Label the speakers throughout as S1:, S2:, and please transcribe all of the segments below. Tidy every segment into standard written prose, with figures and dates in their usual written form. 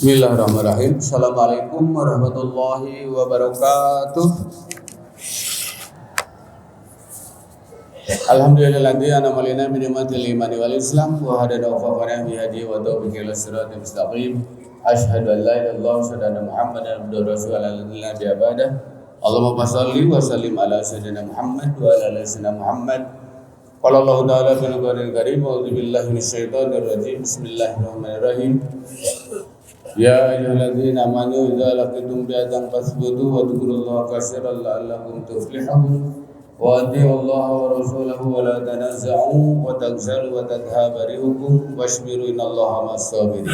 S1: Bismillahirrahmanirrahim. Assalamualaikum warahmatullahi wabarakatuh. Alhamdulillahilladzi an'ama alaina min ni'matil imani wal islam wa hadana wa faqana bi hadi wa tawfiqil siratal mustaqim. Asyhadu an la ilaha illallah wa asyhadu anna Muhammadan abduhu wa rasuluhu la ibadah. Allahumma shalli wa sallim ala sayyidina Muhammad wa ala ali sayyidina Muhammad. Qala Allah ta'ala fil Qur'anil Karim, a'udzu billahi minasyaitonir rajim. Bismillahirrahmanirrahim. Ya ayyuhalladzina amanu idza laqitum fi'atan fasbutu wa dzkurullaha katsiran la'allakum tuflihun wa atiiullaha wa rasulahu wa la tanaza'u wa tagzalu wa tadhhabu rihukum wasbiru innallaha ma'as-sabirin.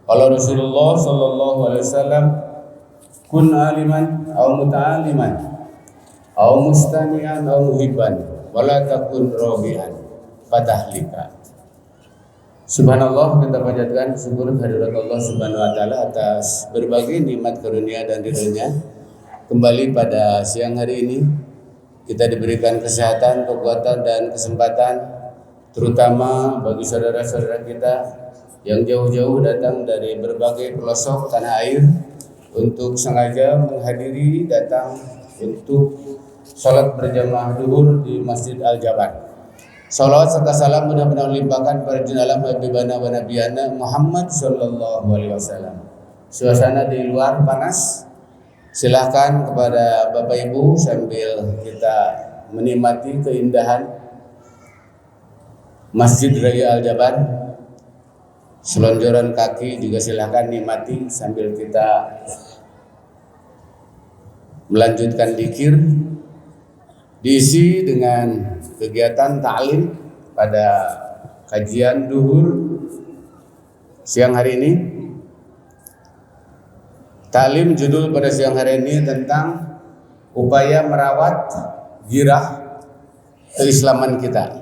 S1: Qala Rasulullah sallallahu alaihi wasallam, kun aliman aw muta'alliman aw mustami'an aw muhibban wa la takun rabi'an fatahlika. Subhanallah, kita panjatkan syukur kehadirat Allah Subhanahu wa taala atas berbagai nikmat karunia dan ridhonya. Kembali pada siang hari ini kita diberikan kesehatan, kekuatan dan kesempatan, terutama bagi saudara-saudara kita yang jauh-jauh datang dari berbagai pelosok tanah air untuk sengaja menghadiri datang untuk salat berjamaah zuhur di Masjid Al-Jabar. Salawat serta salam benar-benar limpahkan pada junjungan Habibana wa Nabiyana Muhammad sallallahu alaihi wasallam. Suasana di luar panas. Silahkan kepada Bapak Ibu sambil kita menikmati keindahan Masjid Raya Al-Jabar. Selonjoran kaki juga silahkan nikmati sambil kita melanjutkan dzikir. Diisi dengan kegiatan ta'lim pada kajian duhur siang hari ini. Ta'lim judul pada siang hari ini tentang upaya merawat girah keislaman kita.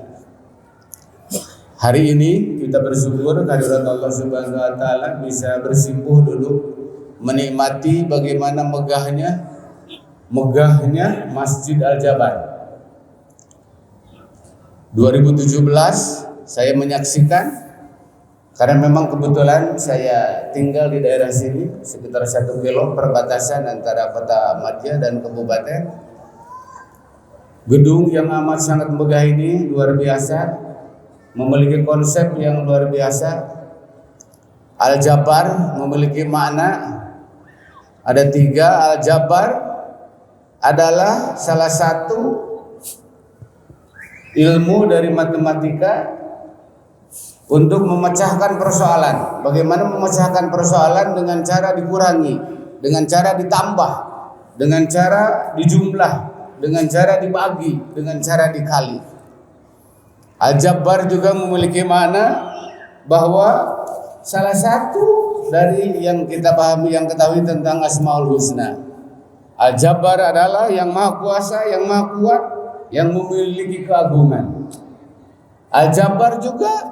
S1: Hari ini kita bersyukur kehadirat Allah Subhanahu wa taala bisa bersimpuh dulu menikmati bagaimana megahnya Masjid Al-Jabar. 2017 saya menyaksikan, karena memang kebetulan saya tinggal di daerah sini sekitar 1 kilo perbatasan antara kota Madya dan kabupaten. Gedung yang amat sangat megah ini luar biasa, memiliki konsep yang luar biasa. Al-Jabar memiliki makna ada 3. Al-Jabar adalah salah satu ilmu dari matematika untuk memecahkan persoalan. Bagaimana memecahkan persoalan dengan cara dikurangi, dengan cara ditambah, dengan cara dijumlah, dengan cara dibagi, dengan cara dikali. Al-Jabbar juga memiliki makna bahwa salah satu dari yang kita pahami, yang ketahui tentang Asmaul Husna. Al-Jabbar adalah yang maha kuasa, yang maha kuat, yang memiliki keagungan. Al-Jabar juga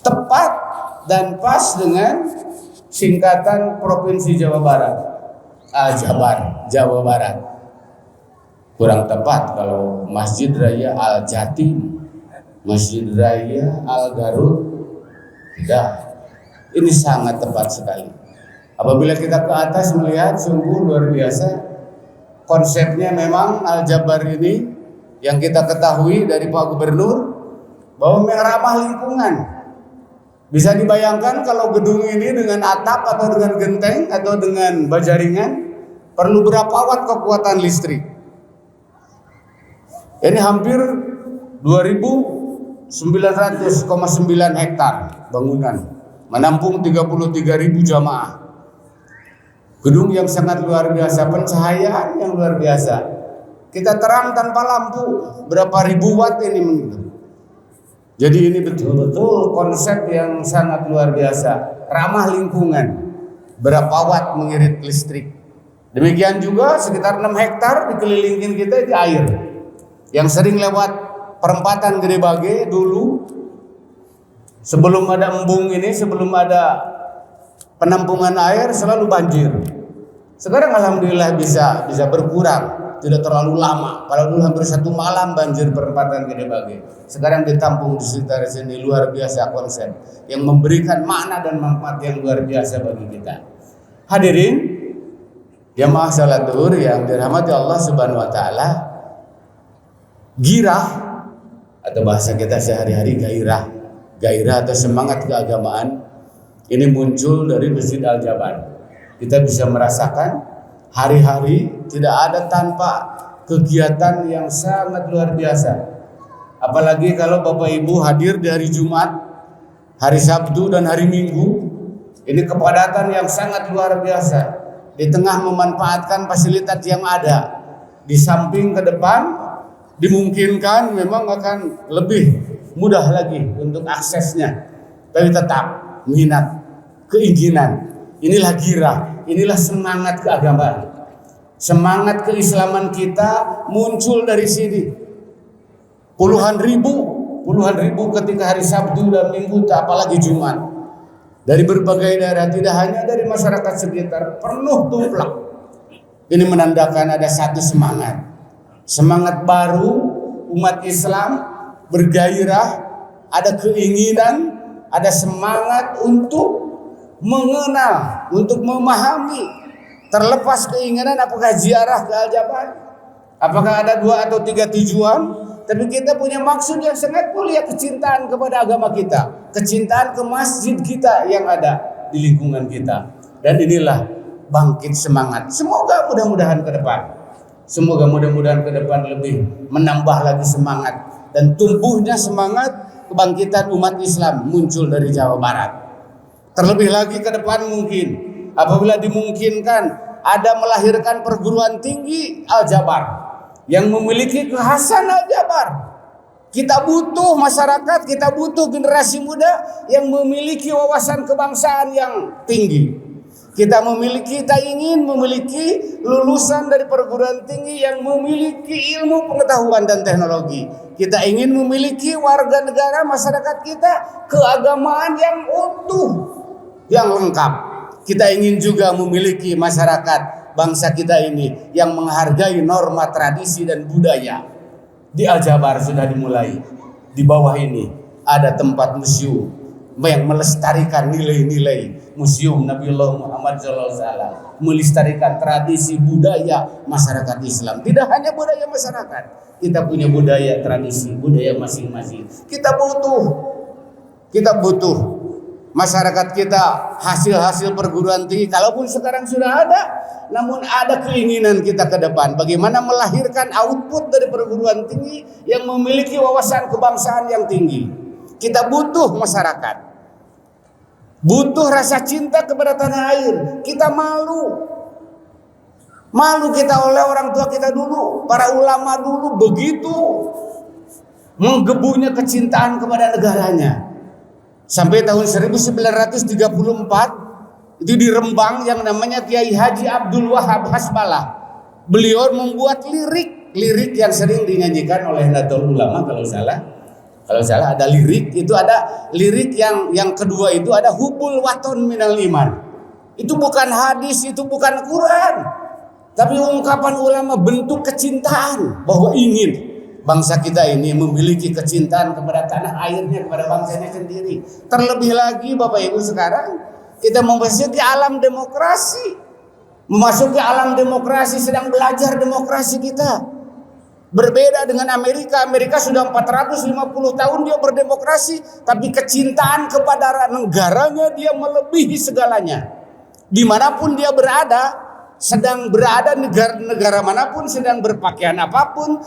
S1: tepat dan pas dengan singkatan Provinsi Jawa Barat. Al-Jabar, Jawa Barat. Kurang tepat kalau Masjid Raya Al-Jatim, Masjid Raya Al-Garut. Tidak. Ini sangat tepat sekali. Apabila kita ke atas melihat, sungguh luar biasa. Konsepnya memang Al-Jabar ini yang kita ketahui dari Pak Gubernur bahwa ramah lingkungan. Bisa dibayangkan kalau gedung ini dengan atap atau dengan genteng atau dengan bajaringan perlu berapa watt kekuatan listrik. Ini hampir 2.900,9 hektar bangunan, menampung 33.000 jamaah. Gedung yang sangat luar biasa, pencahayaan yang luar biasa. Kita terang tanpa lampu, berapa ribu watt ini. Jadi ini betul-betul konsep yang sangat luar biasa, ramah lingkungan. Berapa watt mengirit listrik. Demikian juga sekitar 6 hektar dikelilingin kita di air. Yang sering lewat perempatan Gede Bage dulu, sebelum ada embung ini, sebelum ada penampungan air selalu banjir. Sekarang alhamdulillah bisa berkurang. tidak terlalu lama. Kalau dulu hampir 1 malam banjir perempatan Gede Bage. Sekarang ditampung di sekitar sini, luar biasa konsep yang memberikan makna dan manfaat yang luar biasa bagi kita. Hadirin jamaah salat zuhur yang dirahmati Allah Subhanahu wa taala, girah atau bahasa kita sehari-hari gairah atau semangat keagamaan ini muncul dari Masjid Al-Jabar. Kita bisa merasakan hari-hari tidak ada tanpa kegiatan yang sangat luar biasa. Apalagi kalau Bapak Ibu hadir di hari Jumat, hari Sabtu dan hari Minggu, ini kepadatan yang sangat luar biasa. Di tengah memanfaatkan fasilitas yang ada, di samping ke depan dimungkinkan memang akan lebih mudah lagi untuk aksesnya, tapi tetap minat, keinginan, inilah girah, inilah semangat keagamaan. Semangat keislaman kita muncul dari sini. Puluhan ribu ketika hari Sabtu dan Minggu, apalagi Jumat. Dari berbagai daerah, tidak hanya dari masyarakat sekitar, penuh tumplak. Ini menandakan ada satu semangat. Semangat baru umat Islam bergairah, ada keinginan, ada semangat untuk mengenal, untuk memahami. Terlepas keinginan apakah ziarah ke Al-Jabar, apakah ada 2 atau 3 tujuan, tapi kita punya maksud yang sangat mulia, kecintaan kepada agama kita, kecintaan ke masjid kita yang ada di lingkungan kita. Dan inilah bangkit semangat. Semoga mudah-mudahan ke depan lebih menambah lagi semangat dan tumbuhnya semangat kebangkitan umat Islam muncul dari Jawa Barat. Terlebih lagi ke depan mungkin apabila dimungkinkan ada melahirkan perguruan tinggi Al-Jabar yang memiliki kekhasan Al-Jabar. Kita butuh masyarakat, kita butuh generasi muda yang memiliki wawasan kebangsaan yang tinggi. Kita ingin memiliki lulusan dari perguruan tinggi yang memiliki ilmu pengetahuan dan teknologi. Kita ingin memiliki warga negara masyarakat kita keagamaan yang utuh, yang lengkap. Kita ingin juga memiliki masyarakat bangsa kita ini yang menghargai norma tradisi dan budaya. Di Al-Jabar sudah dimulai. Di bawah ini ada tempat museum yang melestarikan nilai-nilai Museum Nabiullah Muhammad SAW, melestarikan tradisi budaya masyarakat Islam. Tidak hanya budaya masyarakat, kita punya budaya tradisi, budaya masing-masing. Kita butuh masyarakat kita hasil-hasil perguruan tinggi, kalaupun sekarang sudah ada, namun ada keinginan kita ke depan bagaimana melahirkan output dari perguruan tinggi yang memiliki wawasan kebangsaan yang tinggi. Kita butuh masyarakat, butuh rasa cinta kepada tanah air. Kita malu kita oleh orang tua kita dulu, para ulama dulu begitu menggebunya kecintaan kepada negaranya. Sampai tahun 1934 itu di Rembang yang namanya Kiai Haji Abdul Wahab Hasbalah, beliau membuat lirik yang sering dinyanyikan oleh Nahdlatul Ulama kalau salah ada lirik, itu ada lirik yang kedua itu ada hubul waton minal iman. Itu bukan hadis, itu bukan Quran, tapi ungkapan ulama, bentuk kecintaan bahwa ingin bangsa kita ini memiliki kecintaan kepada tanah airnya, kepada bangsanya sendiri. Terlebih lagi Bapak Ibu, sekarang kita memasuki alam demokrasi, sedang belajar demokrasi kita. Berbeda dengan Amerika sudah 450 tahun dia berdemokrasi, tapi kecintaan kepada negaranya dia melebihi segalanya. Dimanapun dia berada, sedang berada negara manapun, sedang berpakaian apapun,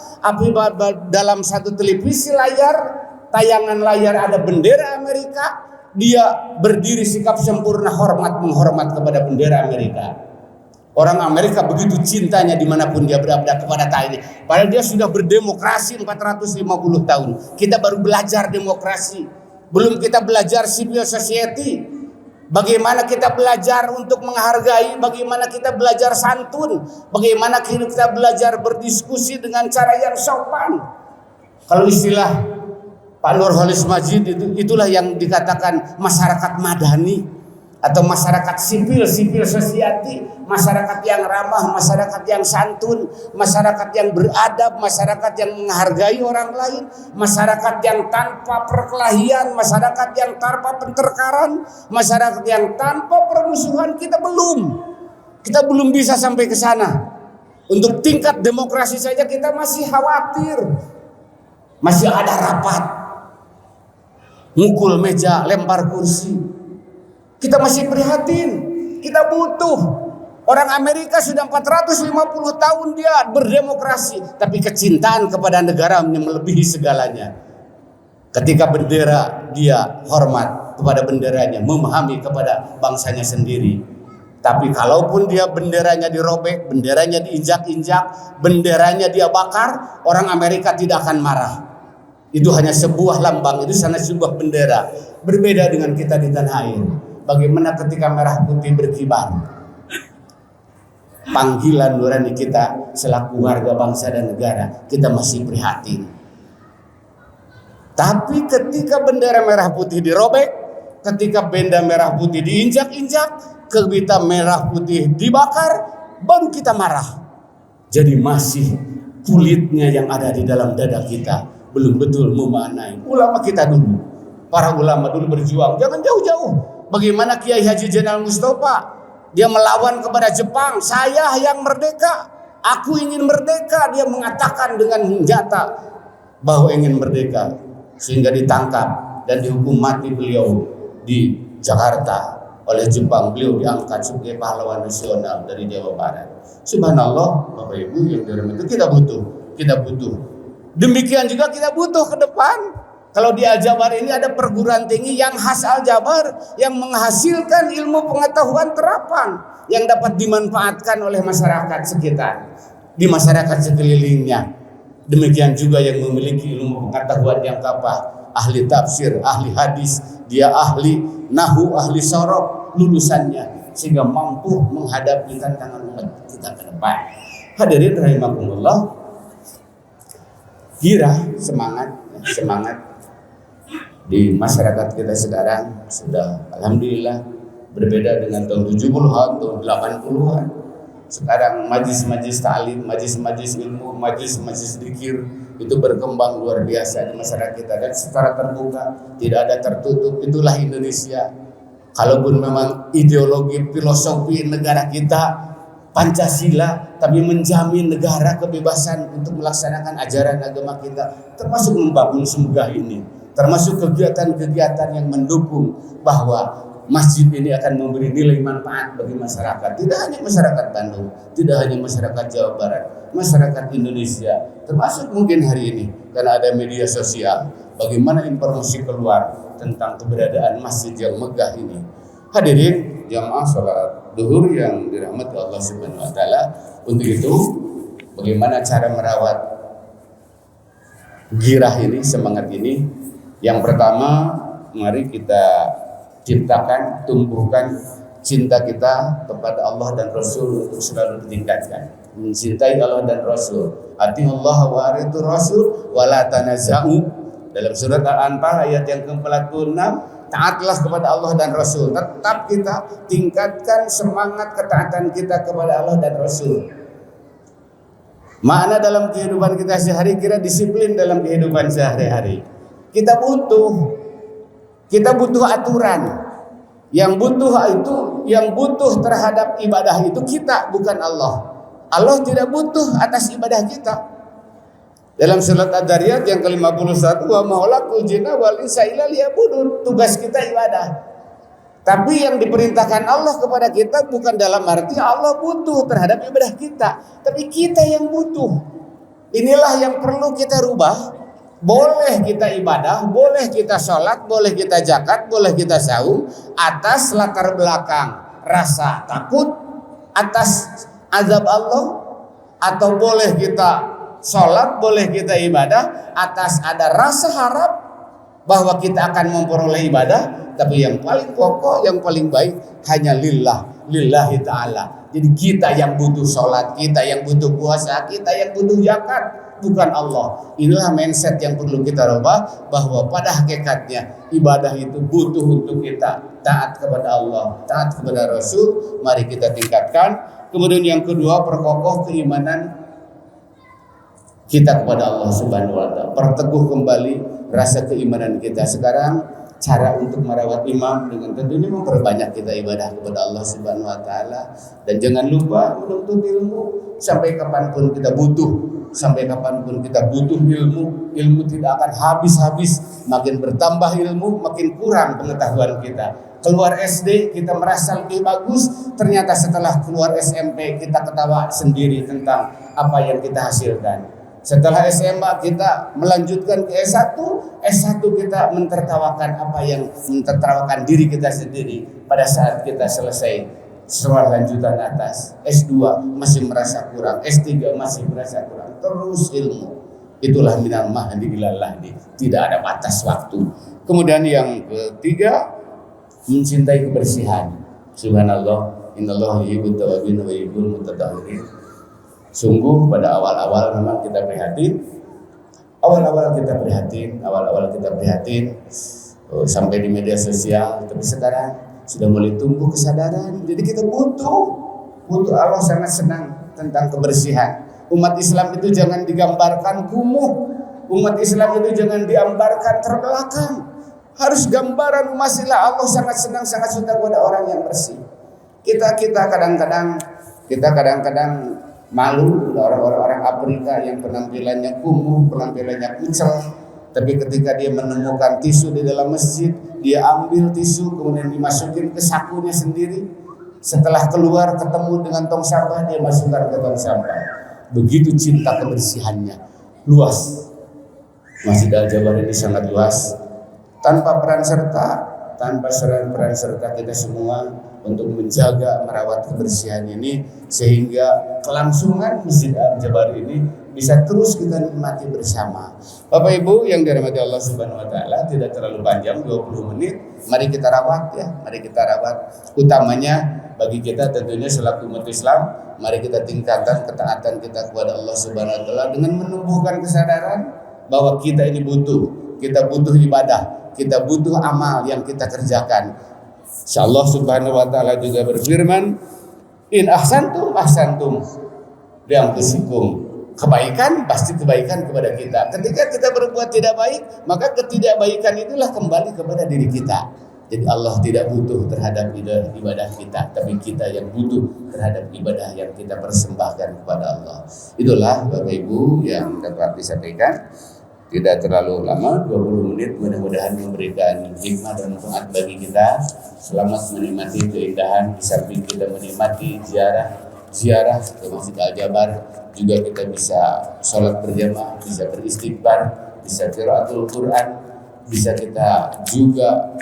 S1: dalam satu televisi layar, tayangan layar ada bendera Amerika, dia berdiri sikap sempurna menghormat kepada bendera Amerika. Orang Amerika begitu cintanya dimanapun dia berada kepada tanah ini. Padahal dia sudah berdemokrasi 450 tahun. Kita baru belajar demokrasi. Belum kita belajar civil society. Bagaimana kita belajar untuk menghargai, bagaimana kita belajar santun, bagaimana kita belajar berdiskusi dengan cara yang sopan. Kalau istilah Pak Nurholis Majid itulah yang dikatakan masyarakat madani.
S2: atau masyarakat sipil society, masyarakat yang ramah, masyarakat yang santun, masyarakat yang beradab, masyarakat yang menghargai orang lain, masyarakat yang tanpa perkelahian, masyarakat yang tanpa pertengkaran, masyarakat yang tanpa permusuhan. Kita belum bisa sampai ke sana. Untuk tingkat demokrasi saja kita masih khawatir. Masih ada rapat, mukul meja, lempar kursi. Kita masih prihatin, kita butuh. Orang Amerika sudah 450 tahun dia berdemokrasi, tapi kecintaan kepada negara melebihi segalanya. Ketika bendera dia hormat kepada benderanya, memahami kepada bangsanya sendiri. Tapi kalaupun dia benderanya dirobek, benderanya diinjak-injak, benderanya dia bakar, orang Amerika tidak akan marah. Itu hanya sebuah lambang, itu hanya sebuah bendera. Berbeda dengan kita di tanah air. Bagaimana ketika merah putih berkibar, panggilan nurani kita selaku warga bangsa dan negara, kita masih prihatin. Tapi ketika bendera merah putih dirobek, ketika benda merah putih diinjak-injak, ketika merah putih dibakar, baru kita marah. Jadi masih kulitnya yang ada di dalam dada kita belum betul memaknai. Ulama kita dulu, para ulama dulu berjuang, jangan jauh-jauh. Bagaimana Kiai Haji Zainal Mustafa, dia melawan kepada Jepang, saya yang merdeka, aku ingin merdeka. Dia mengatakan dengan nyata bahwa ingin merdeka, sehingga ditangkap dan dihukum mati beliau di Jakarta oleh Jepang. Beliau diangkat sebagai pahlawan nasional dari Jawa Barat. Subhanallah, Bapak Ibu yang dirahmati, kita butuh. Demikian juga kita butuh ke depan. Kalau di Al-Jabar ini ada perguruan tinggi yang khas Al-Jabar, yang menghasilkan ilmu pengetahuan terapan yang dapat dimanfaatkan oleh masyarakat sekitar, di masyarakat sekelilingnya. Demikian juga yang memiliki ilmu pengetahuan yang kapal, ahli tafsir, ahli hadis, dia ahli nahu, ahli sorok, lulusannya, sehingga mampu menghadapi tantangan umat kita ke depan. Hadirin rahimakumullah, girah, semangat di masyarakat kita sekarang sudah alhamdulillah berbeda dengan tahun 70-an, tahun 80-an. Sekarang majlis-majlis ta'lim, majlis-majlis ilmu, majlis-majlis zikir itu berkembang luar biasa di masyarakat kita, dan secara terbuka, tidak ada tertutup. Itulah Indonesia. Kalaupun memang ideologi filosofi negara kita Pancasila, tapi menjamin negara kebebasan untuk melaksanakan ajaran agama kita, termasuk membangun Semegah ini, termasuk kegiatan-kegiatan yang mendukung bahwa masjid ini akan memberi nilai manfaat bagi masyarakat. Tidak hanya masyarakat Bandung, tidak hanya masyarakat Jawa Barat, masyarakat Indonesia, termasuk mungkin hari ini karena ada media sosial, bagaimana informasi keluar tentang keberadaan masjid yang megah ini. Hadirin jamaah salat duhur yang dirahmati Allah Subhanahu wa taala. Untuk itu, bagaimana cara merawat girah ini, semangat ini? Yang pertama, mari kita ciptakan, tumbuhkan cinta kita kepada Allah dan Rasul untuk selalu ditingkatkan. Mencintai Allah dan Rasul. Atiullah wa atiur Rasul wa la tanaza'u. Dalam surat Al-Anfal ayat yang ke-46, taatlah kepada Allah dan Rasul. Tetap kita tingkatkan semangat ketaatan kita kepada Allah dan Rasul. Makna dalam kehidupan kita sehari, kira disiplin dalam kehidupan sehari-hari. Kita butuh aturan. Yang butuh terhadap ibadah itu kita, bukan Allah. Allah tidak butuh atas ibadah kita. Dalam surat Ad-Dariyat yang ke-51, wa ma'ulakul jinna wal insa illa liya'budun. Tugas kita ibadah. Tapi yang diperintahkan Allah kepada kita bukan dalam arti Allah butuh terhadap ibadah kita, tapi kita yang butuh. Inilah yang perlu kita rubah. Boleh kita ibadah, boleh kita sholat, boleh kita zakat, boleh kita saum atas latar belakang rasa takut atas azab Allah, atau boleh kita sholat, boleh kita ibadah atas ada rasa harap bahwa kita akan memperoleh ibadah. Tapi yang paling pokok, yang paling baik hanya lillahi ta'ala. Jadi kita yang butuh sholat, kita yang butuh puasa, kita yang butuh zakat. bukan Allah. Inilah mindset yang perlu kita rubah, bahwa pada hakikatnya ibadah itu butuh untuk kita taat kepada Allah, taat kepada Rasul. Mari kita tingkatkan. Kemudian yang kedua, perkokoh keimanan kita kepada Allah Subhanahu wa taala. Perteguh kembali rasa keimanan kita. Sekarang cara untuk merawat imam dengan tentunya memperbanyak kita ibadah kepada Allah Subhanahu wa taala, dan jangan lupa menuntut ilmu sampai kapanpun kita butuh. Sampai kapanpun kita butuh ilmu tidak akan habis-habis. Makin bertambah ilmu, makin kurang pengetahuan kita. Keluar SD kita merasa lebih bagus, ternyata setelah keluar SMP kita ketawa sendiri tentang apa yang kita hasilkan. Setelah SMA kita melanjutkan ke S1 kita mentertawakan diri kita sendiri pada saat kita selesai sekolah lanjutan atas. S2 masih merasa kurang, S3 masih merasa kurang. Terus ilmu. Itulah minal mahdi ilal lahdi. Tidak ada batas waktu. Kemudian yang ketiga, mencintai kebersihan. Subhanallah, innallaha yuhibbut tawwabin wa yuhibbul mutatahhirin. Sungguh pada awal-awal memang kita prihatin. Awal-awal kita prihatin sampai di media sosial. Tapi sekarang sudah mulai tumbuh kesadaran. Jadi kita butuh. Allah sangat senang tentang kebersihan. Umat Islam itu jangan digambarkan kumuh. Umat Islam itu jangan digambarkan terbelakang. Harus gambaran umat Islam. Allah sangat senang, sangat suka kepada orang yang bersih. Kita kadang-kadang malu orang-orang Afrika yang penampilannya kumuh, penampilannya kucel. Tapi ketika dia menemukan tisu di dalam masjid, dia ambil tisu kemudian dimasukin ke sakunya sendiri. Setelah keluar ketemu dengan tong sampah, dia masukkan ke tong sampah. Begitu cinta kebersihannya, luas. Masjid Al-Jabar ini sangat luas. Tanpa peran serta kita semua untuk menjaga, merawat kebersihan ini, sehingga kelangsungan Masjid Al-Jabar ini bisa terus kita nikmati bersama. Bapak Ibu yang dirahmati Allah Subhanahu wa taala, tidak terlalu panjang, 20 menit. Mari kita rawat ya, mari kita rawat. Utamanya bagi kita tentunya selaku umat Islam, mari kita tingkatkan ketaatan kita kepada Allah Subhanahu wa taala dengan menumbuhkan kesadaran bahwa kita ini butuh ibadah, kita butuh amal yang kita kerjakan. Insyaallah Subhanahu wa taala juga berfirman, in ahsantum li anfusikum. Kebaikan pasti kebaikan kepada kita. Ketika kita berbuat tidak baik, maka ketidakbaikan itulah kembali kepada diri kita. Jadi Allah tidak butuh terhadap ibadah kita, tapi kita yang butuh terhadap ibadah yang kita persembahkan kepada Allah. Itulah Bapak Ibu yang dapat disampaikan. Tidak terlalu lama, 20 menit, mudah-mudahan memberikan hikmah dan manfaat bagi kita. Selamat menikmati keindahan, di samping kita menikmati ziarah ke Masjid Al-Jabar, juga kita bisa sholat berjamaah, bisa beristighfar, bisa qiraatul Quran, bisa kita juga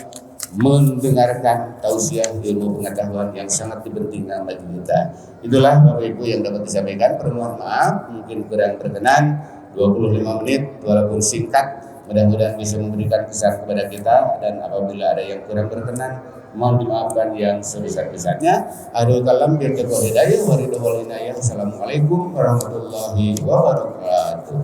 S2: mendengarkan tausiah ilmu pengetahuan yang sangat dipentingkan bagi kita. Itulah Bapak Ibu yang dapat disampaikan. Permohon maaf mungkin kurang berkenan, 25 menit walaupun singkat, mudah-mudahan bisa memberikan kesan kepada kita, dan apabila ada yang kurang berkenan mohon dimaafkan yang sebesar-besarnya. Akhirul kalam bil hidayah wa ridho wal inayah. Assalamualaikum warahmatullahi wabarakatuh.